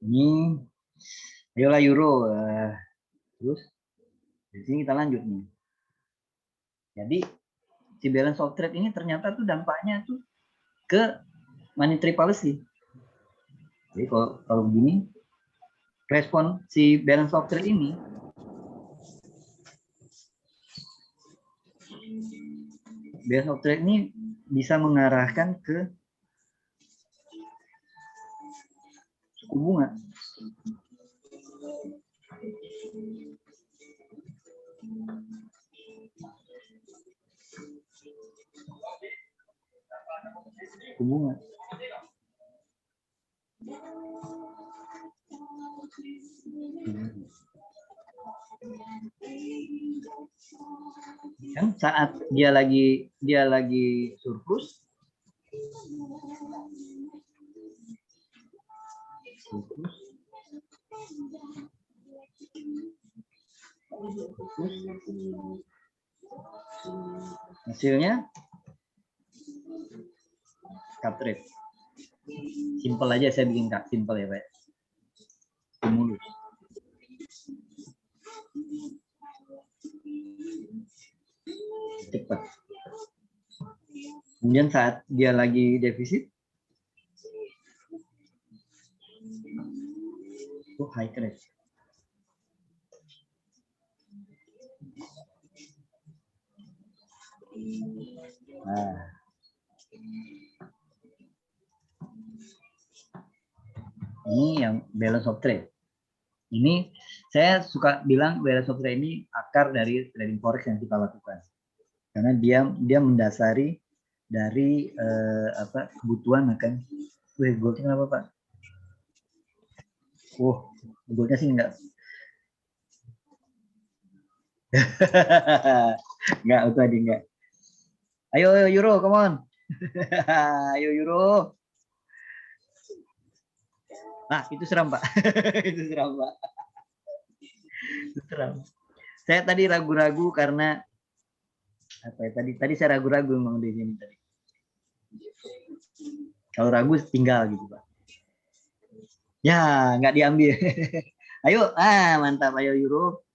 Ini, ayolah euro. Terus, di sini kita lanjut nih. Jadi, si balance of trade ini ternyata tuh dampaknya tuh ke monetary policy. Jadi kalau begini, respon si balance of trade ini bisa mengarahkan ke suku bunga. Suku bunga. Kan saat dia lagi surplus, hasilnya cut rate. Simple aja saya bikin cut simple ya Pak. Stimulus. Cepat. Kemudian saat dia lagi defisit, high rate. Nah, ini yang balance of trade. Ini saya suka bilang balance of trade ini akar dari trading forex yang kita lakukan, karena dia mendasari dari kebutuhan akan. Goldnya kenapa Pak? Goldnya sih enggak. Enggak, itu tadi enggak. Ayo euro, come on. Ayo euro. Nah, itu seram Pak. Itu seram Pak. Itu seram. Saya tadi ragu-ragu karena apa ya, tadi saya ragu-ragu memang di sini tadi. Kalau ragu tinggal gitu Pak. Ya, nggak diambil. Ayo, mantap. Ayo euro.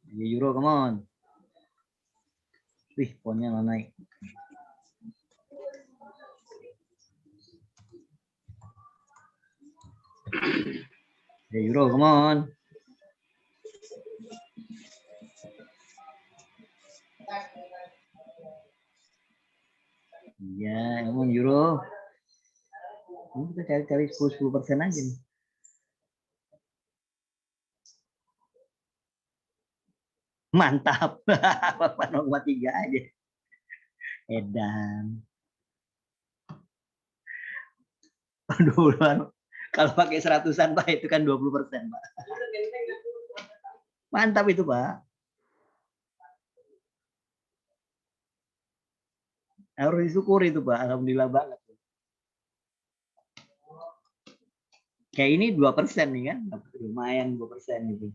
Ayo euro, come on. Wih, ponnya nggak naik. Ayo euro, come on. Iya, emang euro. Ini kita cari-cari 10% aja nih. Mantap. 8,3 aja. Edan. Aduh, kalau pakai 100-an Pak, itu kan 20% Pak. Mantap itu Pak. Harus disyukuri itu Pak. Alhamdulillah banget. Kayak ini 2% nih kan. Lumayan 2% gitu.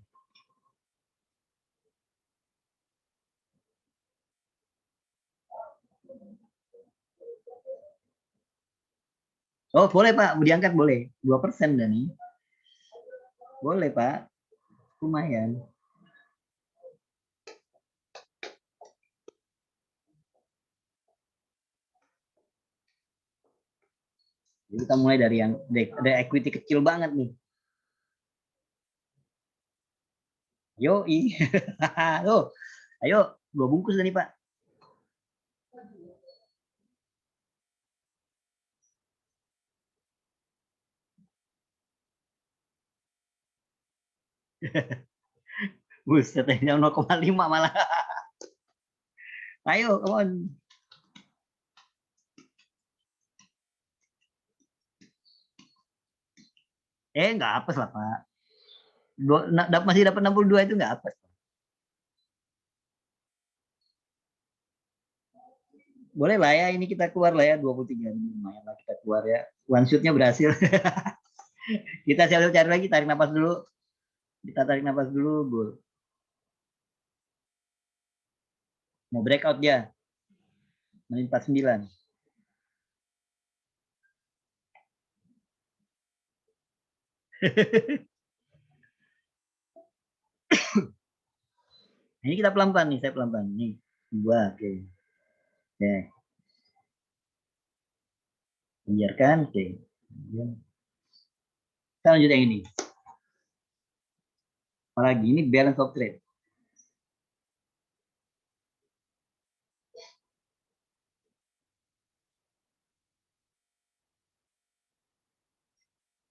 Oh boleh Pak, diangkat boleh. 2% dah nih. Boleh Pak. Lumayan. Jadi kita mulai dari yang dari equity kecil banget nih. Yo, tuh, ayo 2 bungkus nih Pak. Buset, yang 0,5 malah. Ayo, come on. Nggak apes lah Pak. Masih dapat 62 itu nggak apes. Boleh lah ya, ini kita keluar lah ya 23 ini lumayan lah kita keluar ya. One shoot-nya berhasil. Kita siap cari lagi, tarik nafas dulu. Kita tarik nafas dulu, Bul. Mau breakout dia. Menit 49. Ini kita pelan-pelan nih, saya pelan-pelan nih. 2, oke. Ya. Biarkan, oke. Kita lanjut yang ini. Apalagi ini balance of trade.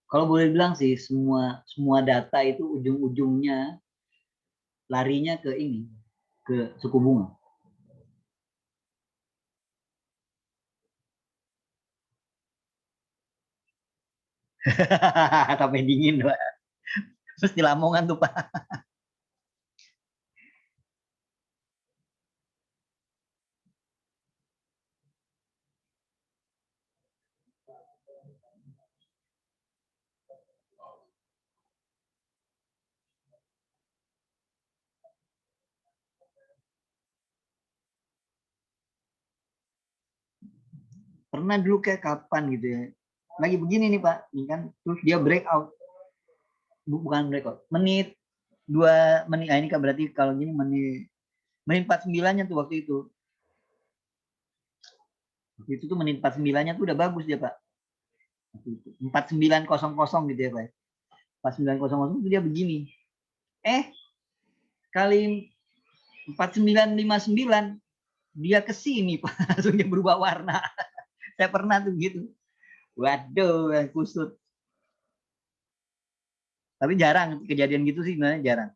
Kalau boleh bilang sih semua data itu ujung-ujungnya larinya ke ini, ke suku bunga. Sampai dingin, Pak. Terus di Lamongan tuh, Pak. Pernah dulu kayak kapan gitu ya. Lagi begini nih, Pak. Ini kan terus dia breakout. Bukan breakout. Menit 2 menit. Nah, ini kan berarti kalau gini menit 49-nya tuh waktu itu. Waktu itu tuh menit 49-nya tuh udah bagus dia, Pak. 4900 gitu ya, Pak. 4900 itu dia begini. Kali 4959 dia ke sini, Pak. Langsung dia berubah warna. Saya pernah tuh gitu. Waduh, kusut. Tapi jarang kejadian gitu sih, sebenarnya jarang.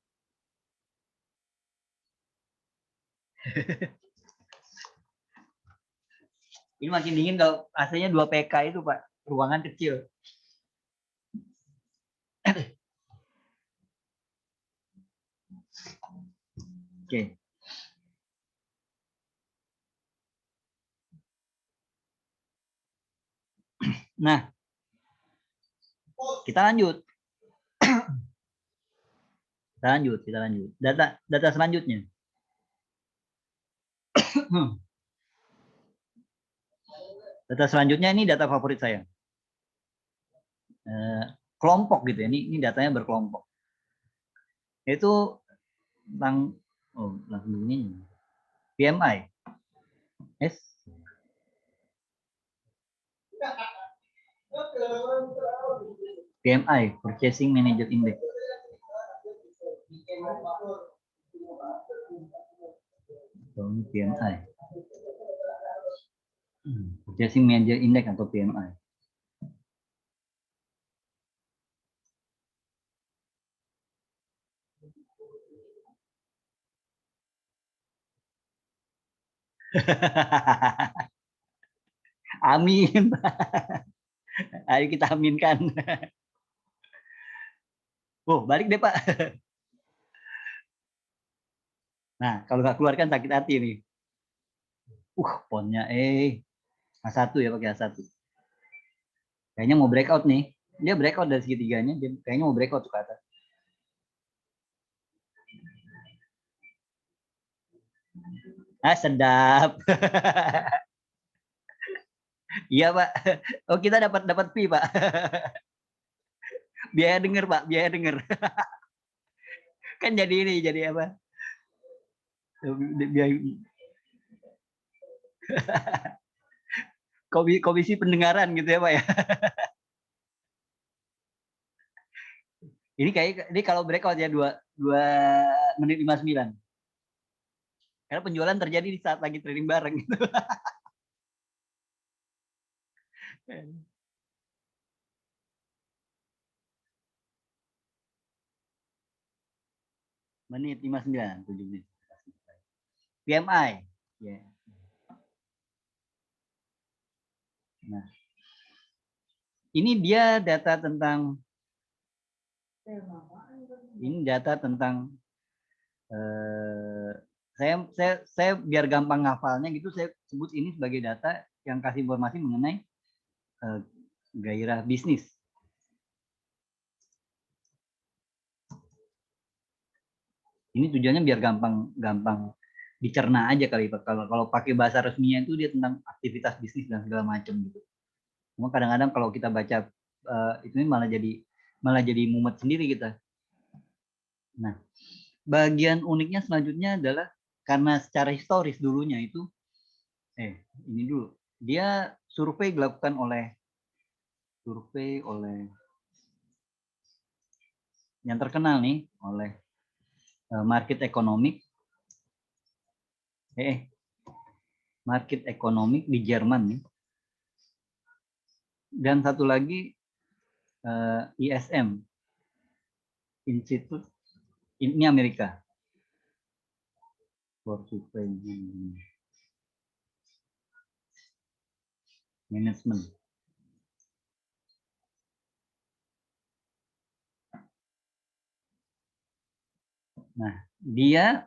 Ini makin dingin kalau AC-nya 2 PK itu, Pak. Ruangan kecil. Oke. Nah, kita lanjut. Kita lanjut. Data selanjutnya. Data selanjutnya ini data favorit saya. Kelompok gitu ya. Ini datanya berkelompok. Itu tentang langsung ini PMI. Yes. PMI, Purchasing Manager Index. Ini PMI. Purchasing Manager Index atau PMI. Amin. Ayo kita aminkan. Oh, balik deh, Pak. Nah, kalau nggak keluarkan sakit hati nih. Ponnya A1 ya, pakai A1. Kayaknya mau breakout nih. Dia breakout dari segitiganya, dia kayaknya mau breakout ke atas. Sedap. Iya, Pak. Oh, kita dapat fee, Pak. Biaya denger, Pak, biaya denger. Kan jadi ini, jadi apa? Biaya komisi pendengaran gitu ya, Pak ya. Ini kalau breakout ya 2 menit 59. Karena penjualan terjadi di saat lagi trading bareng gitu. Menit 59, 7 menit. PMI. Ya. Nah, ini dia data tentang saya biar gampang ngafalnya gitu, saya sebut ini sebagai data yang kasih informasi mengenai gairah bisnis. Ini tujuannya biar gampang dicerna aja kali, Pak. Kalau pakai bahasa resminya itu dia tentang aktivitas bisnis dan segala macam gitu. Cuma kadang-kadang kalau kita baca itu malah jadi malah jadi mumet sendiri kita. Nah, bagian uniknya selanjutnya adalah karena secara historis dulunya itu, ini dulu, dia survei dilakukan oleh yang terkenal nih, oleh Market Economic di Jerman nih. Dan satu lagi ISM, Institute, ini Amerika. For Supply Management. Nah, dia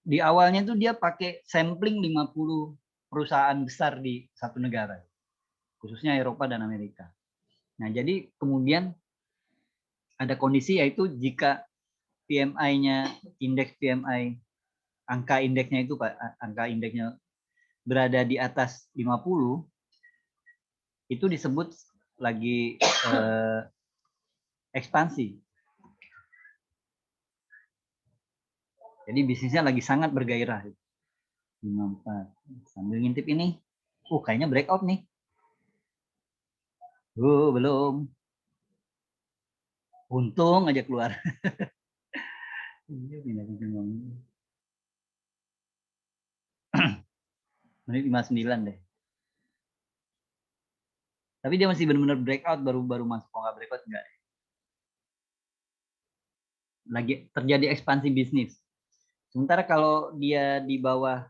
di awalnya tuh dia pakai sampling 50 perusahaan besar di satu negara, khususnya Eropa dan Amerika. Nah, jadi kemudian ada kondisi yaitu jika PMI-nya, indeks PMI, angka indeksnya itu Pak, angka indeksnya berada di atas 50, itu disebut lagi ekspansi. Jadi bisnisnya lagi sangat bergairah. 54. Sambil ngintip ini, kayaknya breakout nih. Belum. Untung aja keluar. Menit 59 deh. Tapi dia masih benar-benar breakout, baru masuk. Kalau nggak breakout enggak. Lagi terjadi ekspansi bisnis. Sementara kalau dia di bawah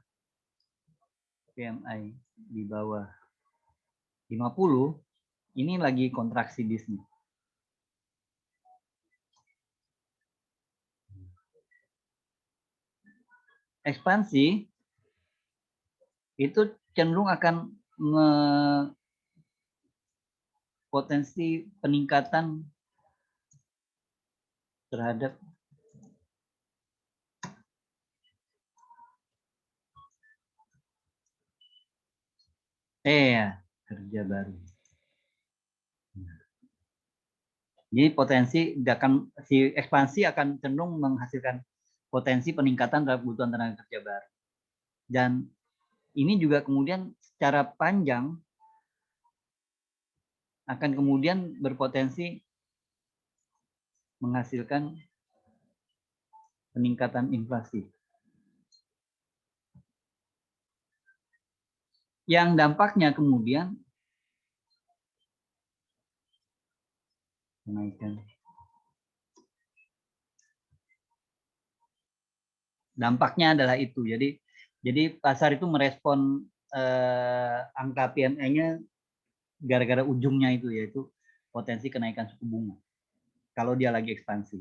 PMI, di bawah 50, ini lagi kontraksi bisnis. Ekspansi itu cenderung akan potensi peningkatan terhadap kerja baru. Jadi si ekspansi akan cenderung menghasilkan potensi peningkatan terhadap kebutuhan tenaga kerja baru. Dan ini juga kemudian secara panjang akan kemudian berpotensi menghasilkan peningkatan inflasi. Yang dampaknya kemudian kenaikan. Dampaknya adalah itu. Jadi pasar itu merespon angka PMI-nya gara-gara ujungnya itu, yaitu potensi kenaikan suku bunga kalau dia lagi ekspansi.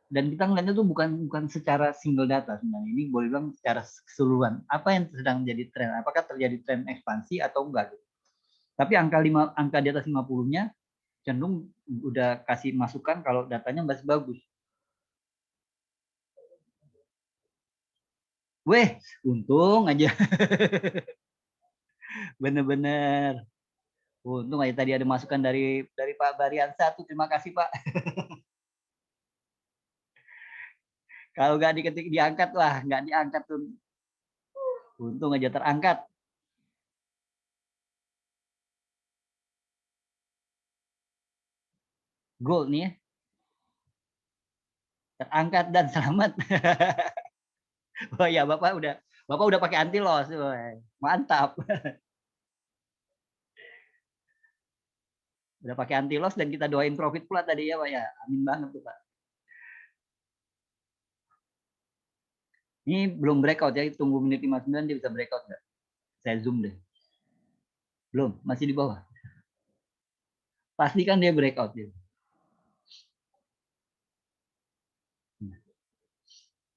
Dan kita melihatnya itu bukan secara single data sebenarnya. Ini boleh bilang secara keseluruhan. Apa yang sedang menjadi tren? Apakah terjadi tren ekspansi atau enggak? Tapi angka di atas 50-nya cenderung udah kasih masukan kalau datanya masih bagus. Untung aja. Bener-bener. Untung aja tadi ada masukan dari Pak Bariansa tuh. Terima kasih Pak. Kalau nggak diketik diangkat, nggak diangkat tuh. Untung aja terangkat. Gold nih ya. Terangkat dan selamat. Oh ya, Bapak udah pakai anti loss. Mantap. Udah pakai anti loss dan kita doain profit pula tadi ya, Pak ya. Amin banget tuh, Pak. Ini belum breakout ya, tunggu menit 59 dia bisa breakout nggak? Saya zoom deh. Belum, masih di bawah. Pastikan dia breakout dia.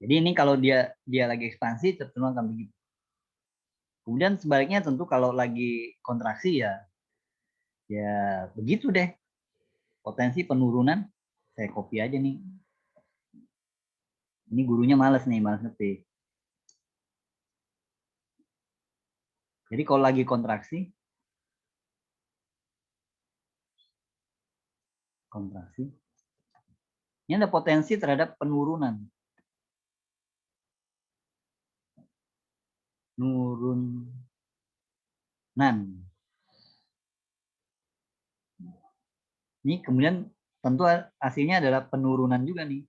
Jadi ini kalau dia lagi ekspansi, cenderung akan begitu. Kemudian sebaliknya tentu kalau lagi kontraksi ya begitu deh. Potensi penurunan, saya copy aja nih. Ini gurunya malas ngetik. Jadi kalau lagi kontraksi, kontraksi. Ini ada potensi terhadap penurunan. Ini kemudian tentu hasilnya adalah penurunan juga nih.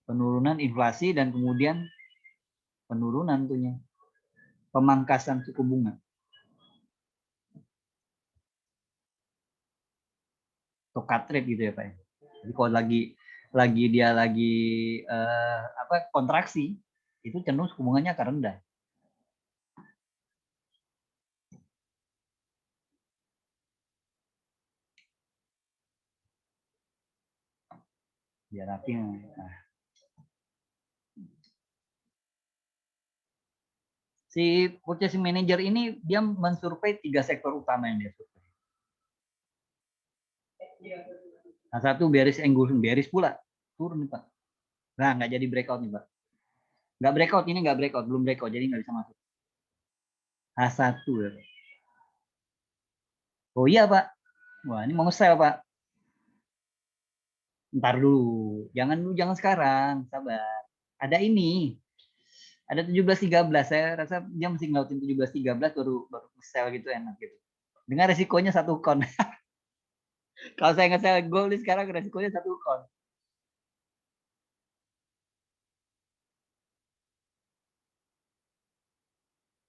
Penurunan inflasi dan kemudian penurunan tuhnya. Pemangkasan suku bunga. Atau cut rate gitu ya Pak. Jadi kalau dia lagi kontraksi, itu cenderung suku bunganya akan rendah. Biar rapi. Nah. Si purchasing manager ini dia mensurvei 3 sektor utama yang dia survei. Nah, satu bearish engulfing, bearish pula turun nih Pak. Nah, nggak jadi breakout nih Pak. Nggak breakout, ini nggak breakout, belum breakout, jadi nggak bisa masuk. H1 ya Pak. Oh iya Pak. Wah, ini mau nge-sell Pak. Ntar dulu, jangan sekarang, sabar. Ada ini, ada 17.13. Saya rasa dia mesti ngelakuin 17.13 baru nge-sell gitu enak gitu. Dengan resikonya 1 kon. Kalau saya nge-sell gold ini sekarang resikonya 1 kon.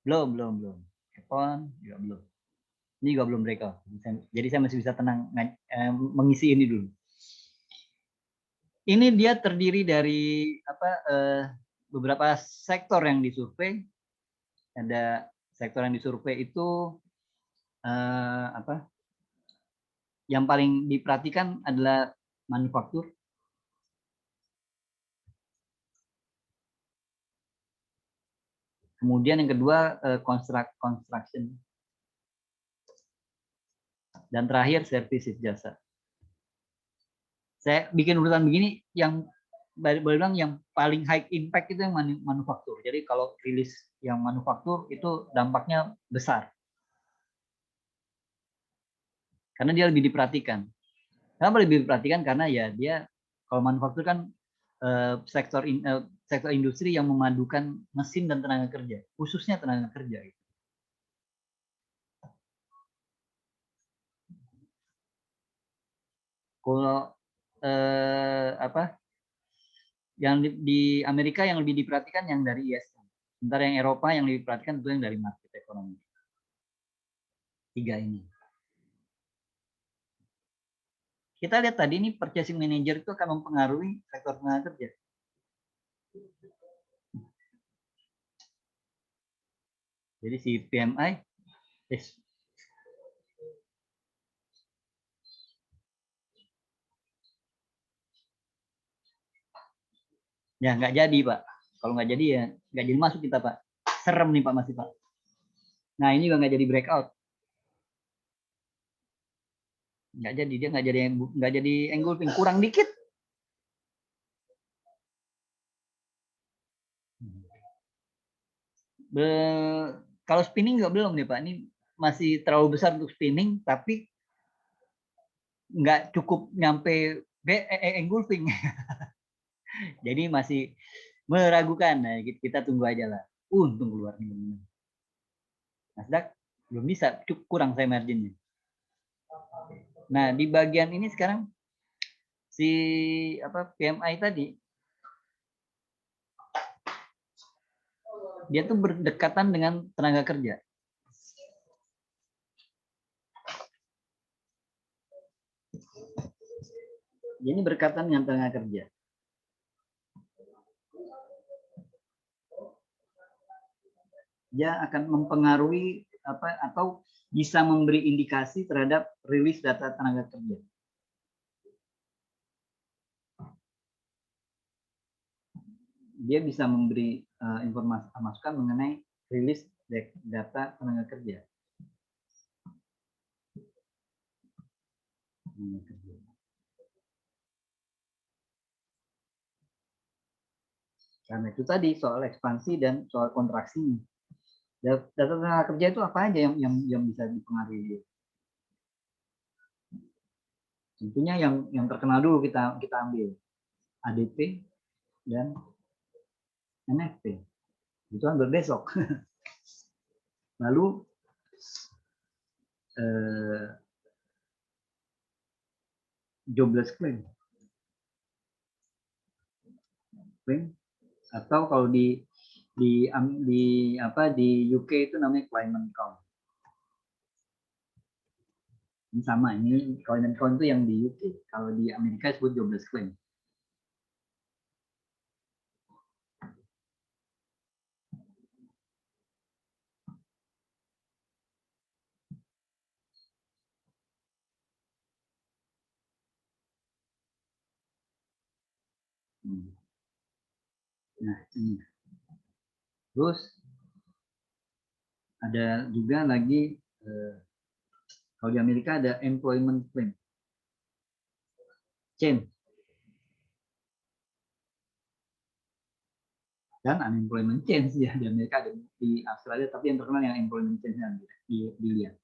Belum. Kon juga belum. Ini juga belum breakout. Jadi saya masih bisa tenang mengisi ini dulu. Ini dia terdiri dari beberapa sektor yang disurvei. Ada sektor yang disurvei itu yang paling diperhatikan adalah manufaktur. Kemudian yang kedua construction. Dan terakhir services jasa. Saya bikin urutan begini yang bilang yang paling high impact itu yang manufaktur. Jadi kalau rilis yang manufaktur itu dampaknya besar. Karena dia lebih diperhatikan. Kenapa lebih diperhatikan? Karena ya dia kalau manufaktur kan sektor industri yang memadukan mesin dan tenaga kerja, khususnya tenaga kerja. Kalau yang di Amerika yang lebih diperhatikan yang dari ISM. Sementara yang Eropa yang lebih diperhatikan itu yang dari market ekonomi. 3 ini. Kita lihat tadi ini purchasing manager itu akan mempengaruhi sektor tenaga kerja. Jadi si PMI ya nggak jadi Pak. Kalau nggak jadi ya nggak jadi masuk kita Pak. Serem nih Pak masih Pak. Nah ini juga nggak jadi breakout. Nggak jadi, dia nggak jadi engulfing, kurang dikit. Kalau spinning juga belum nih Pak. Ini masih terlalu besar untuk spinning, tapi nggak cukup nyampe engulfing. Jadi masih meragukan. Nah, kita tunggu aja lah. Untung keluar nih. Nasdaq belum bisa, kurang saya marginnya. Nah, di bagian ini sekarang si PMI tadi dia tuh berdekatan dengan tenaga kerja. Ini berkaitan dengan tenaga kerja. Dia akan mempengaruhi atau bisa memberi indikasi terhadap rilis data tenaga kerja. Dia bisa memberi informasi masukan mengenai rilis data tenaga kerja. Karena itu tadi soal ekspansi dan soal kontraksi. Data tenaga kerja itu apa aja yang bisa dipengaruhi? Tentunya yang terkenal dulu kita ambil ADP dan NFP. Itu kan berbesok. Lalu jobless claim atau kalau di UK itu namanya claimant count. Ini sama, ini claimant count itu yang di UK. Kalau di Amerika disebut jobless claim. Nah, ini. Terus ada juga lagi kalau di Amerika ada employment claim, change, dan unemployment change ya di Amerika ada, di Australia tapi yang terkenal yang employment change yang dilihat.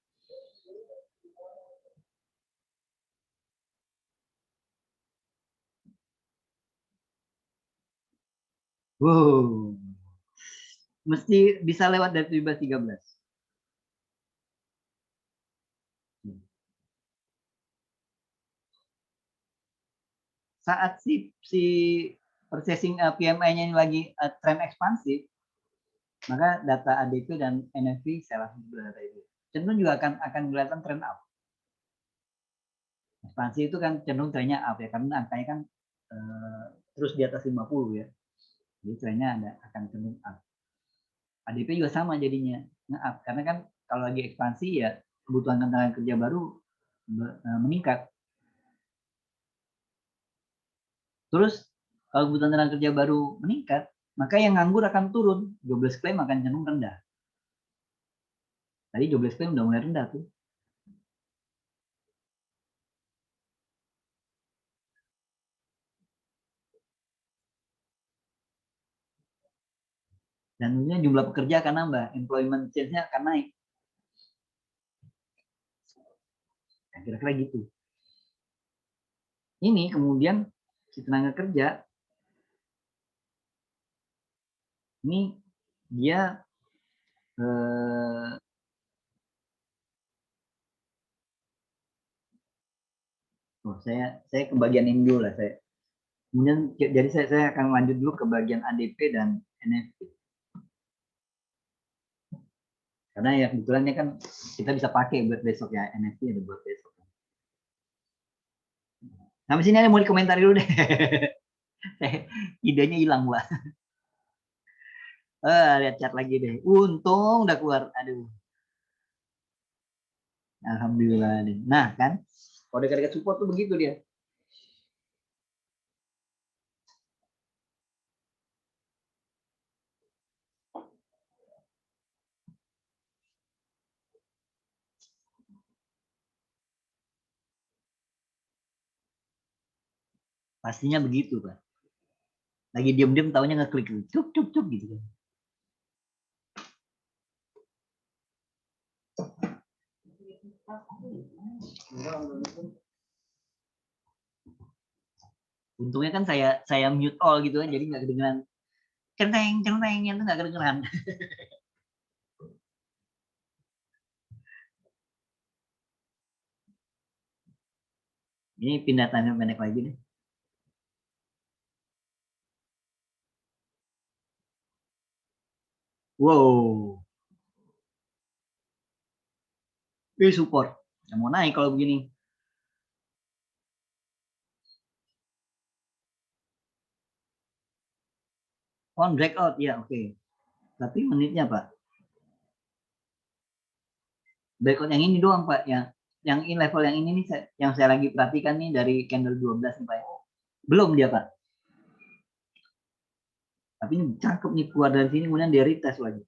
Wow, mesti bisa lewat dari 17-13. Saat si purchasing PMI-nya ini lagi tren ekspansif, maka data ADP dan NFP saya langsung berada itu cenderung juga akan kelihatan tren up. Ekspansi itu kan cenderung trennya up ya, karena angkanya kan terus di atas 50 ya. Jadi trennya akan cenderung up. ADP juga sama jadinya up, karena kan kalau lagi ekspansi ya kebutuhan tenaga kerja baru meningkat. Terus kalau kebutuhan tenaga kerja baru meningkat, maka yang nganggur akan turun, jobless claim akan cenderung rendah. Tadi jobless claim udah mulai rendah tuh. Dan tentunya jumlah pekerja akan nambah, employment change-nya akan naik. Nah, kira-kira gitu. Ini kemudian si tenaga kerja ini dia saya ke bagian ini dulu lah saya. Kemudian jadi saya akan lanjut dulu ke bagian ADP dan NFP. Karena ya kebetulannya kan kita bisa pakai buat besok ya, NFP ada buat besok. Sampai sini ada mau dikomentari dulu deh. Idenya hilang gua. Lihat chat lagi deh. Untung udah keluar. Aduh. Alhamdulillah nih. Nah kan, kalau dekat-dekat support tuh begitu dia. Pastinya begitu Pak. Lagi diem-diem taunya ngeklik cuk cuk cuk gitu kan. Untungnya kan saya mute all gitu kan, jadi nggak kedengeran centeng centeng itu nggak kedengeran. Ini pindah tanya pendek lagi nih. Wow. Support. Yang mau naik kalau begini. On breakout ya oke. Tapi menitnya Pak. Breakout yang ini doang Pak, yang in level yang ini nih yang saya lagi perhatikan nih dari candle 12 nih Pak. Belum dia Pak. Tapi ini cakep nih, keluar dari sini kemudian dia retest lagi.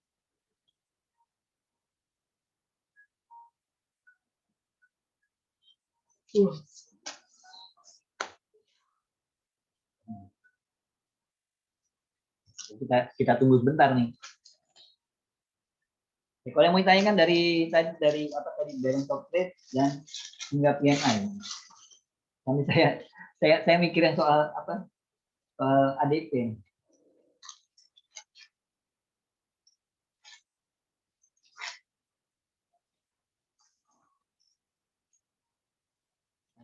Kita tunggu sebentar nih. Kalau yang mau ditanyakan dari apa tadi balance of trade dan hingga PMI. Sampai saya mikirin soal apa? Soal ADP.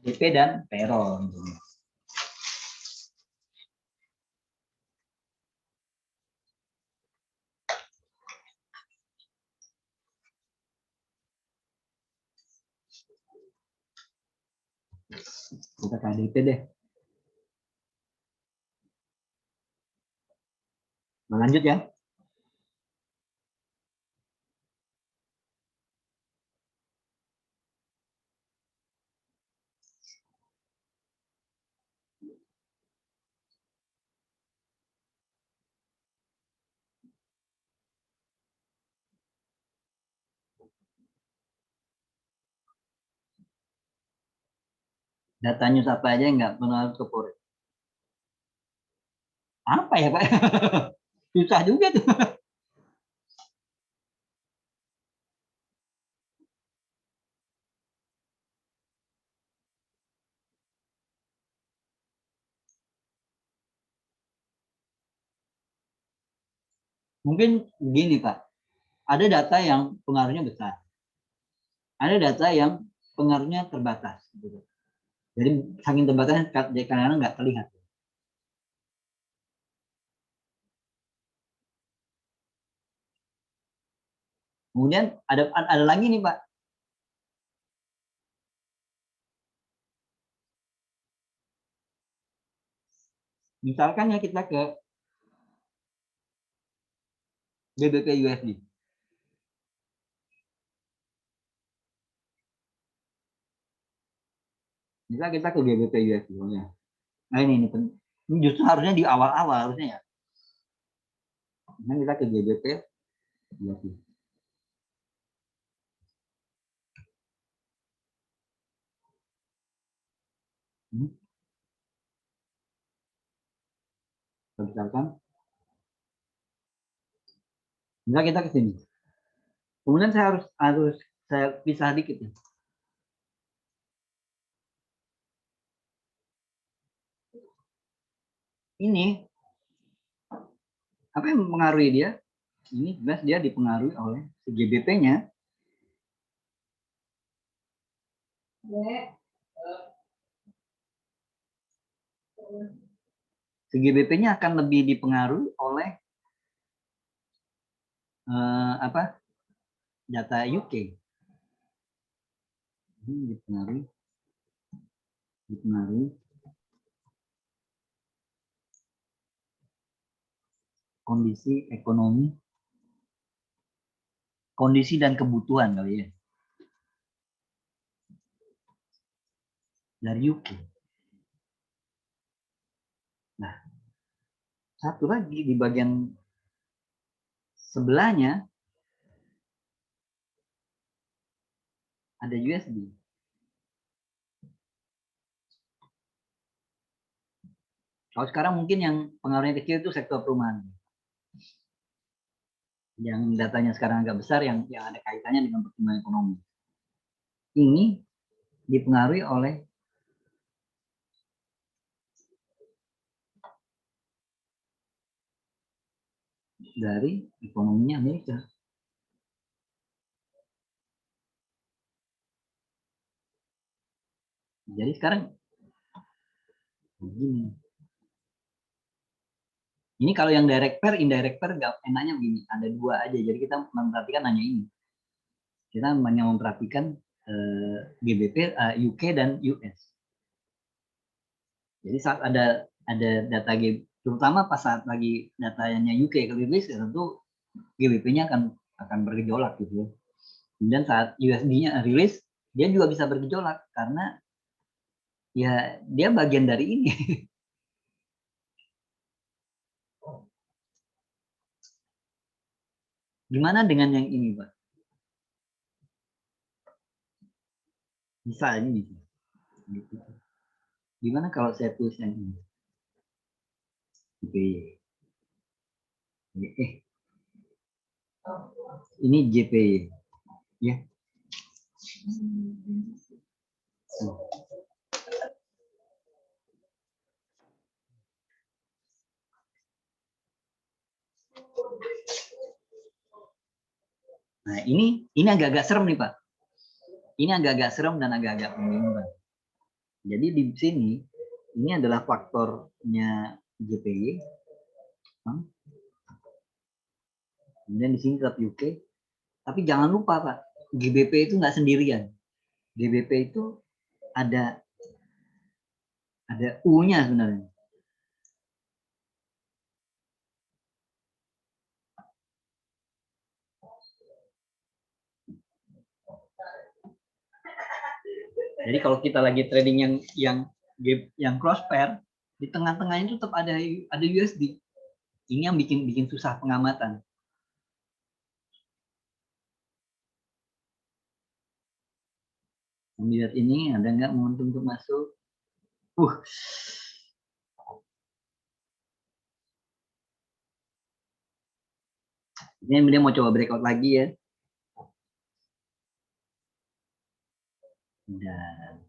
ADP dan payroll. Kita ke ADP deh. Nah, lanjut ya. Data news apa aja yang nggak pengaruh ke Forex? Apa ya Pak? Susah juga tuh. Mungkin begini Pak, ada data yang pengaruhnya besar, ada data yang pengaruhnya terbatas. Gitu. Jadi saking terbatasnya kadang-kadang nggak terlihat. Kemudian ada lagi nih Pak, misalkan ya kita ke GBP USD. Misal kita ke GBP USD. Nah ini justru harusnya di awal-awal harusnya ya. Nah kita ke GBP USD. Misalkan, misal kita ke sini. Kemudian saya harus saya pisah dikit ya. Ini apa yang mempengaruhi dia? Ini jelas dia dipengaruhi oleh GBP-nya. GBP-nya akan lebih dipengaruhi oleh apa? Data UK. Ini dipengaruhi kondisi ekonomi, kondisi dan kebutuhan kali ya dari UK. Nah, satu lagi di bagian sebelahnya ada USD. Kalau sekarang mungkin yang pengaruhnya kecil itu sektor perumahan. Yang datanya sekarang agak besar yang ada kaitannya dengan pertumbuhan ekonomi. Ini dipengaruhi oleh dari ekonominya Amerika. Jadi sekarang begini. Ini kalau yang direct pair, indirect pair enaknya begini. Ada dua aja. Jadi kita memperhatikan hanya ini. Kita hanya memperhatikan GBP, UK dan US. Jadi saat ada data terutama pas saat lagi datanya UK rilis, tentu GBP-nya akan bergejolak gitu ya. Kemudian saat USD-nya rilis, dia juga bisa bergejolak karena ya dia bagian dari ini. Gimana dengan yang ini, Pak? Misalnya nih, gitu. Gimana kalau saya tulis yang ini? JPY. Ini JPY. Ya. Nah, ini agak-agak serem nih, Pak. Ini agak-agak serem dan agak-agak membingungkan. Jadi di sini ini adalah faktornya GPY. Kemudian di sini tetap UK. Tapi jangan lupa, Pak, GBP itu nggak sendirian. GBP itu ada U-nya sebenarnya. Jadi kalau kita lagi trading yang cross pair, di tengah-tengahnya itu tetap ada USD. Ini yang bikin susah pengamatan. Lihat ini ada nggak momentum untuk masuk? Ini dia mau coba breakout lagi ya. Dan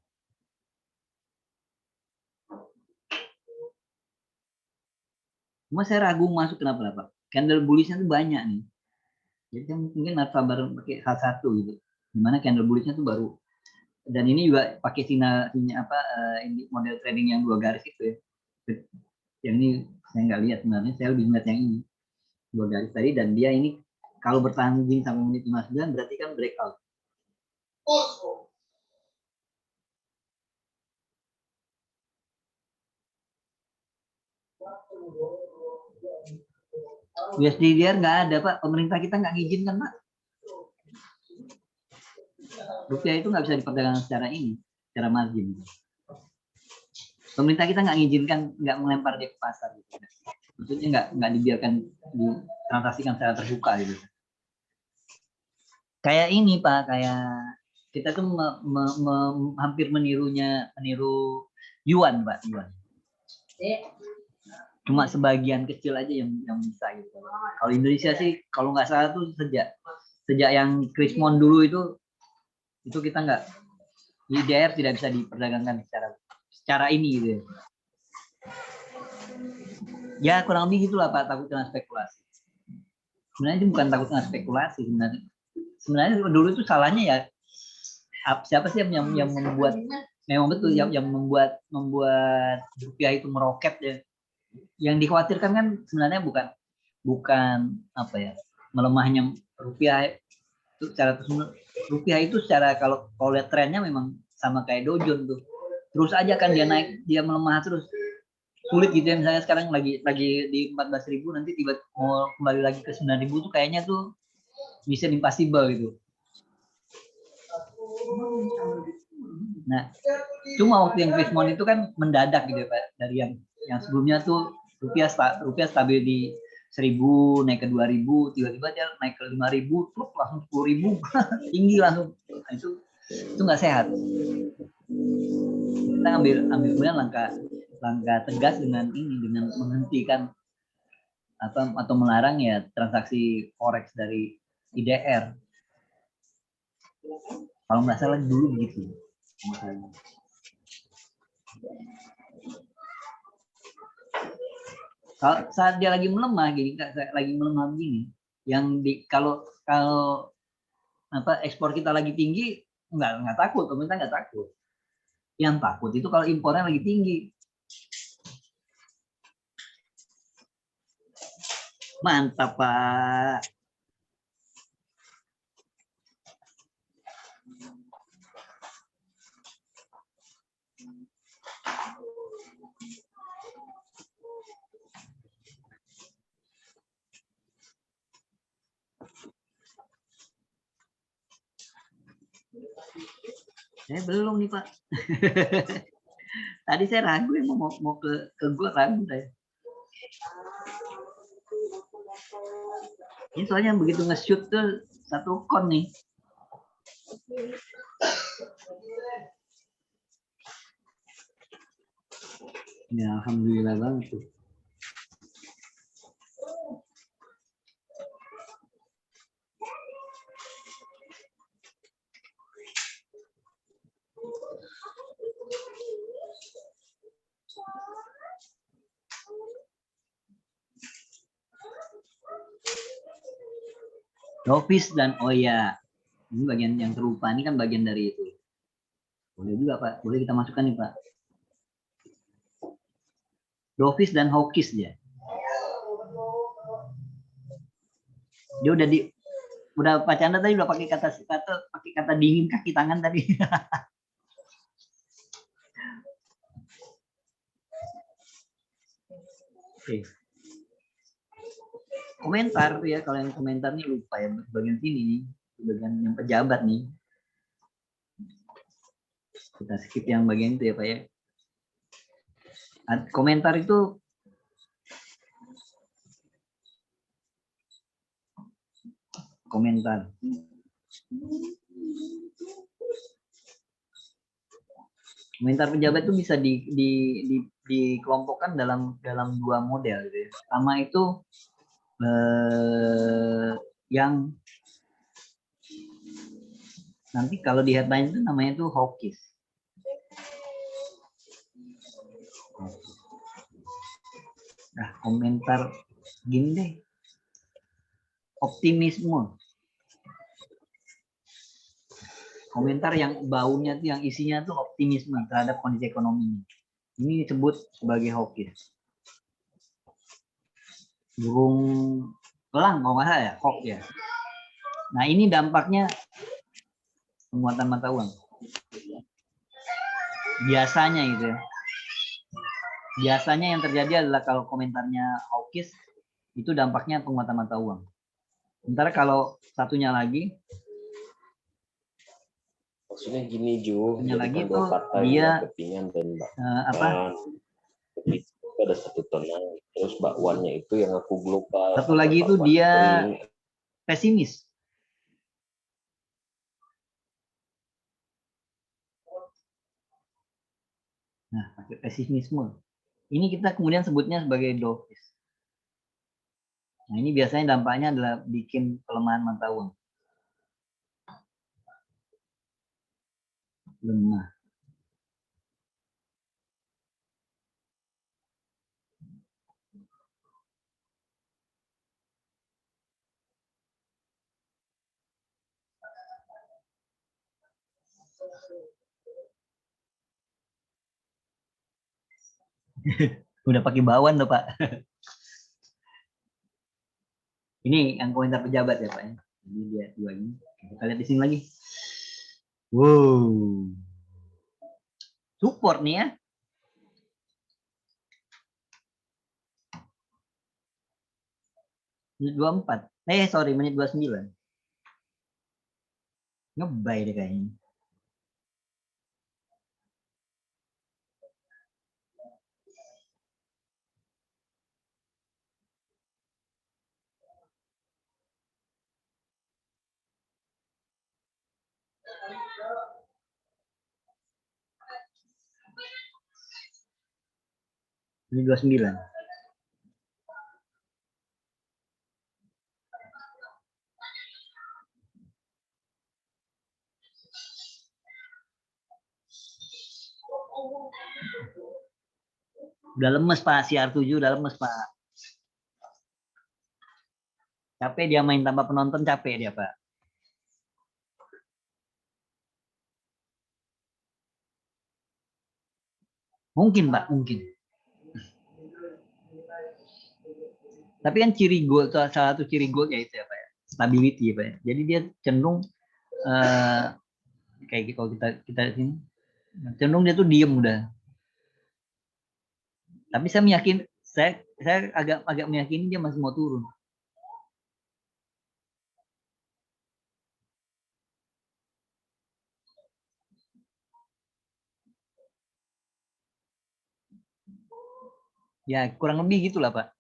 cuma saya ragu masuk kenapa? Candle bullishnya tuh banyak nih. Jadi kan mungkin harus sabar pakai H1 gitu. Dimana candle bullishnya tuh baru. Dan ini juga pakai sinyal ini model trading yang 2 garis itu ya. Yang ini saya nggak lihat sebenarnya, saya lebih melihat yang ini 2 garis tadi, dan dia ini kalau bertahan sampai menit 59 berarti kan breakout. USDR nggak ada, Pak. Pemerintah kita nggak ngizinkan, Pak. Rupiah itu nggak bisa diperdagangkan secara margin. Pemerintah kita nggak ngizinkan, nggak melempar dia ke pasar gitu. Maksudnya nggak dibiarkan ditransaksikan secara terbuka gitu. Kayak ini, Pak, kayak kita tuh hampir meniru yuan, Pak, yuan. Cuma sebagian kecil aja yang bisa gitu. Kalau Indonesia sih kalau nggak salah tuh sejak yang Krismon dulu itu kita nggak, IDR tidak bisa diperdagangkan secara ini gitu ya. Ya kurang lebih gitulah, Pak, takut kena spekulasi. Sebenarnya itu bukan takut kena spekulasi sebenarnya. Sebenarnya dulu itu salahnya ya siapa sih yang membuat, memang betul yang membuat rupiah itu meroket ya. Yang dikhawatirkan kan sebenarnya bukan apa ya, melemahnya rupiah itu rupiah itu secara kalau lihat trennya memang sama kayak Dow Jones tuh, terus aja kan dia naik, dia melemah terus, sulit gitu ya. Misalnya sekarang lagi di 14.000, nanti tiba mau kembali lagi ke 9.000 tuh kayaknya tuh mission impossible gitu. Nah, cuma waktu yang Krismon itu kan mendadak gitu ya, Pak, dari yang sebelumnya tuh rupiah stabil di 1.000, naik ke 2.000, tiba-tiba dia naik ke 5.000, terus langsung 10.000, tinggi langsung. Nah, itu nggak sehat. Kita ambil kemudian langkah tegas dengan menghentikan atau melarang ya transaksi forex dari IDR. Kalau nggak salah dulu begitu. Kalau saat dia lagi melemah begini, yang kalau ekspor kita lagi tinggi, nggak takut, pemerintah nggak takut. Yang takut itu kalau impornya lagi tinggi. Mantap, Pak. Saya belum nih, Pak. Tadi saya ragu ya mau ke gua, ragu saya. Ini soalnya begitu nge-shoot tuh satu kon nih. Ya, alhamdulillah banget tuh. Dovis dan Oya. Ini bagian yang serupa. Ini kan bagian dari itu. Boleh juga, Pak. Boleh kita masukkan nih, Pak. Dovis dan Hawkis dia. Dia udah Pak Chandra tadi udah pakai kata dingin kaki tangan tadi. Oke. Komentar tuh ya, kalau yang komentar nih lupa ya bagian sini nih, bagian yang pejabat nih. Kita skip yang bagian itu ya Pak ya. Komentar itu komentar. Komentar pejabat itu bisa dikelompokkan dalam dua model gitu ya. Pertama itu yang nanti kalau di headline itu namanya itu hawkish. Nah, komentar gini deh. Optimisme. Komentar yang baunya tuh, yang isinya tuh optimisme terhadap kondisi ekonomi. Ini disebut sebagai hawkish. Burung elang kalau nggak salah ya, hawk ya. Nah ini dampaknya penguatan mata uang. Biasanya gitu ya. Biasanya yang terjadi adalah kalau komentarnya hawkish itu dampaknya penguatan mata uang. Sementara kalau satunya lagi, maksudnya gini Ju, satunya lagi itu dia dia kepingan dan apa? Itu ada satu tenang, terus bakwannya itu yang aku global. Satu lagi itu dia pesimis. Nah, pakai pesimisme. Ini kita kemudian sebutnya sebagai dovish. Nah, ini biasanya dampaknya adalah bikin pelemahan mata uang. Lemah. Udah pakai bawaan loh Pak. Ini yang komentar pejabat ya Pak. Ini dia dua ini. Kita lihat di sini lagi. Wow. Support nih ya. Menit 24. Sorry, menit 29. Ngebay deh kayaknya. Menit 29. Udah lemes Pak, CR7 udah lemes Pak. Capek dia main tanpa penonton, capek dia Pak. Mungkin Pak, mungkin. Tapi kan ciri gold, salah satu ciri gold ya itu ya Pak ya. Stability ya Pak ya. Jadi dia cenderung kayak kalau kita sini cenderung dia tuh diem udah. Tapi saya meyakin, saya agak meyakini dia masih mau turun. Ya kurang lebih gitulah Pak.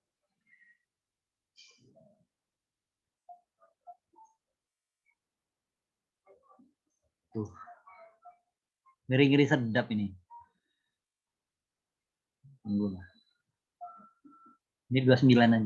Tuh. Ngeri-ngeri sedap ini. Tunggu lah. Ini 29 aja.